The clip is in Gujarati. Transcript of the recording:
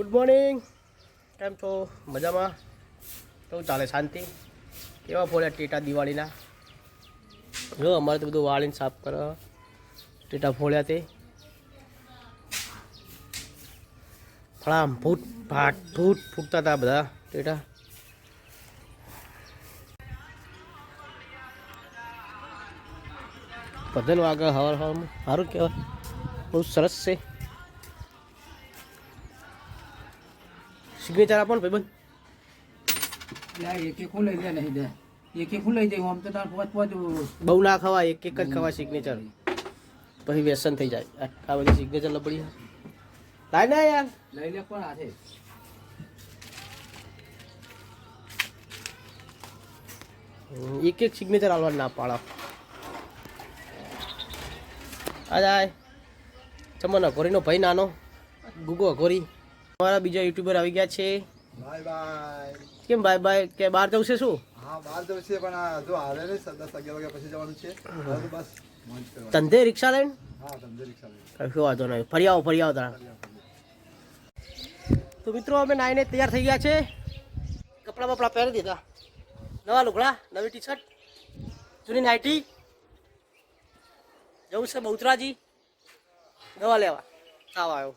Good morning. કેમ છો? મજામાં? કેવું ચાલે? શાંતિ? કેવા ફોડ્યા ટેટા દિવાળીના? જો અમારે તો બધું વાળીને સાફ કરો. ટેટા ફોડ્યા તે ફળામ ફૂટ ફાટ ફૂટતા હતા બધા ટેટા. ભજન વાગે હવાર હવામાં સારું કહેવાય, બહુ સરસ છે. સિગ્નેચર આપો ને ભાઈબંધ. બહુ ના ખવાય, એક જ ખવાય સિગ્નેચર, પછી વ્યસન થઈ જાય. આ બધી સિગ્નેચર લપડી લાય ને યાર, લઈ લે પણ હાથે. એક સિગ્નેચર આવવા ના પાડો. આ જાય ચમન અઘોરીનો ભાઈ નાનો ગુગો અઘોરી. અમારા બીજા યુટ્યુબર આવી ગયા છે. Bye bye. કેમ બાય બાય? કે બહાર જવું છે શું? હા બહાર જવું છે, પણ જો આવે ને 10-11 વાગ્યા પછી જવાનું છે. બસ મોજ કરવાની. ધંધે રિક્ષા લઈને? હા ધંધે રિક્ષા લઈને. કશું વાંધો નહીં, ફરી આવો તારા. તો મિત્રો અમે નાઈને તૈયાર થઈ ગયા છે. કપડાં બપડા પહેરી દીધા, નવા લુગડા, નવી ટી શર્ટ, જૂની નાઇટી. જવું છે બહુચરાજી દવા લેવા. આવ આવ્યો.